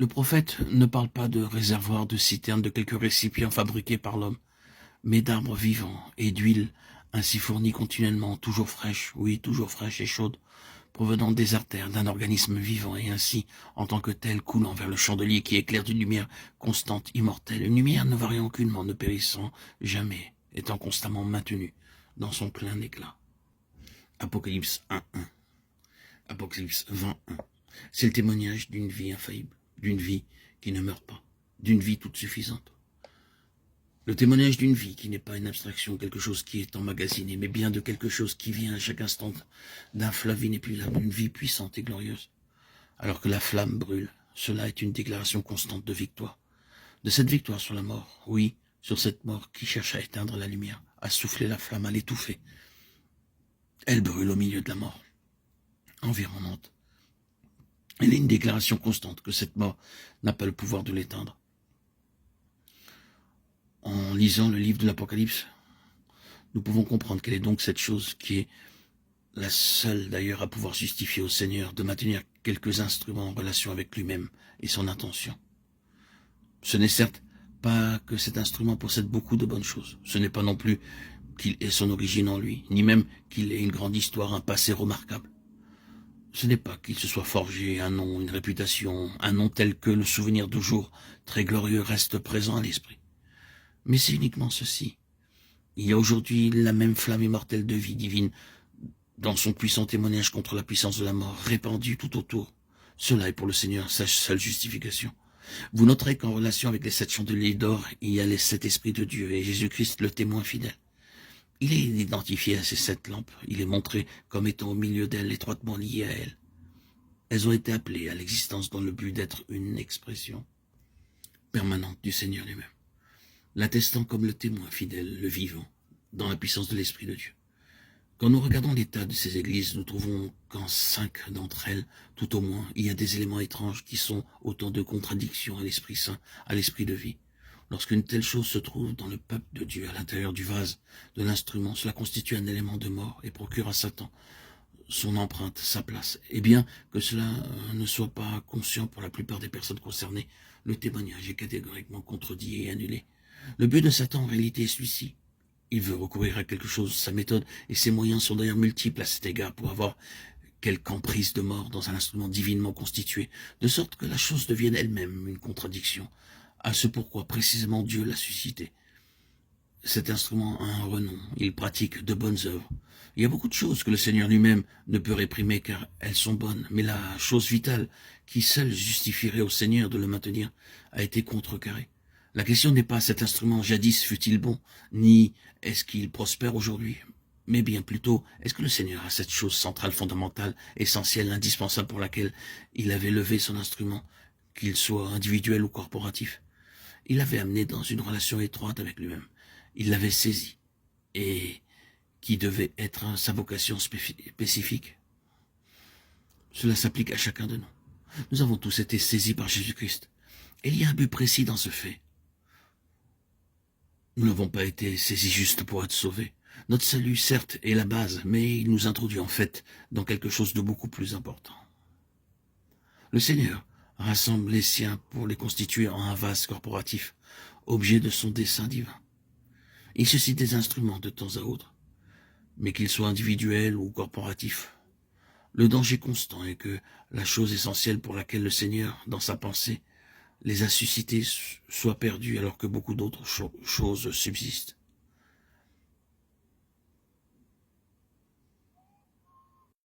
Le prophète ne parle pas de réservoirs, de citernes, de quelques récipients fabriqués par l'homme, mais d'arbres vivants et d'huile ainsi fournie continuellement, toujours fraîche, oui, toujours fraîche et chaude, provenant des artères d'un organisme vivant et ainsi, en tant que tel, coulant vers le chandelier qui éclaire d'une lumière constante, immortelle, une lumière ne variant aucunement, ne périssant jamais, étant constamment maintenue dans son plein éclat. Apocalypse 1.1. Apocalypse 20.1. C'est le témoignage d'une vie infaillible, d'une vie qui ne meurt pas, d'une vie toute suffisante. Le témoignage d'une vie qui n'est pas une abstraction, quelque chose qui est emmagasiné, mais bien de quelque chose qui vient à chaque instant d'un fleuve inépuisable, une vie puissante et glorieuse. Alors que la flamme brûle, cela est une déclaration constante de victoire. De cette victoire sur la mort, oui, sur cette mort qui cherche à éteindre la lumière, à souffler la flamme, à l'étouffer. Elle brûle au milieu de la mort environnante. Elle est une déclaration constante que cette mort n'a pas le pouvoir de l'éteindre. En lisant le livre de l'Apocalypse, nous pouvons comprendre quelle est donc cette chose qui est la seule d'ailleurs à pouvoir justifier au Seigneur de maintenir quelques instruments en relation avec lui-même et son intention. Ce n'est certes pas que cet instrument possède beaucoup de bonnes choses. Ce n'est pas non plus qu'il ait son origine en lui, ni même qu'il ait une grande histoire, un passé remarquable. Ce n'est pas qu'il se soit forgé un nom, une réputation, un nom tel que le souvenir de jours très glorieux reste présent à l'esprit. Mais c'est uniquement ceci. Il y a aujourd'hui la même flamme immortelle de vie divine dans son puissant témoignage contre la puissance de la mort, répandue tout autour. Cela est pour le Seigneur sa seule justification. Vous noterez qu'en relation avec les 7 chandeliers d'or, il y a les 7 esprits de Dieu et Jésus-Christ le témoin fidèle. Il est identifié à ces 7 lampes, il est montré comme étant au milieu d'elles, étroitement lié à elles. Elles ont été appelées à l'existence dans le but d'être une expression permanente du Seigneur lui-même, l'attestant comme le témoin fidèle, le vivant, dans la puissance de l'Esprit de Dieu. Quand nous regardons l'état de ces églises, nous trouvons qu'en 5 d'entre elles, tout au moins, il y a des éléments étranges qui sont autant de contradictions à l'Esprit Saint, à l'Esprit de vie. Lorsqu'une telle chose se trouve dans le peuple de Dieu, à l'intérieur du vase, de l'instrument, cela constitue un élément de mort et procure à Satan son empreinte, sa place. Et bien que cela ne soit pas conscient pour la plupart des personnes concernées, le témoignage est catégoriquement contredit et annulé. Le but de Satan en réalité est celui-ci. Il veut recourir à quelque chose, sa méthode et ses moyens sont d'ailleurs multiples à cet égard pour avoir quelque emprise de mort dans un instrument divinement constitué, de sorte que la chose devienne elle-même une contradiction, à ce pourquoi précisément Dieu l'a suscité. Cet instrument a un renom, il pratique de bonnes œuvres. Il y a beaucoup de choses que le Seigneur lui-même ne peut réprimer car elles sont bonnes, mais la chose vitale qui seule justifierait au Seigneur de le maintenir a été contrecarrée. La question n'est pas cet instrument jadis fut-il bon, ni est-ce qu'il prospère aujourd'hui, mais bien plutôt est-ce que le Seigneur a cette chose centrale, fondamentale, essentielle, indispensable pour laquelle il avait levé son instrument, qu'il soit individuel ou corporatif. Il l'avait amené dans une relation étroite avec lui-même. Il l'avait saisi, et qui devait être sa vocation spécifique. Cela s'applique à chacun de nous. Nous avons tous été saisis par Jésus-Christ. Et il y a un but précis dans ce fait. Nous n'avons pas été saisis juste pour être sauvés. Notre salut, certes, est la base, mais il nous introduit en fait dans quelque chose de beaucoup plus important. Le Seigneur rassemble les siens pour les constituer en un vase corporatif, objet de son dessein divin. Il suscite des instruments de temps à autre, mais qu'ils soient individuels ou corporatifs. Le danger constant est que la chose essentielle pour laquelle le Seigneur, dans sa pensée, les a suscités soit perdue alors que beaucoup d'autres choses subsistent.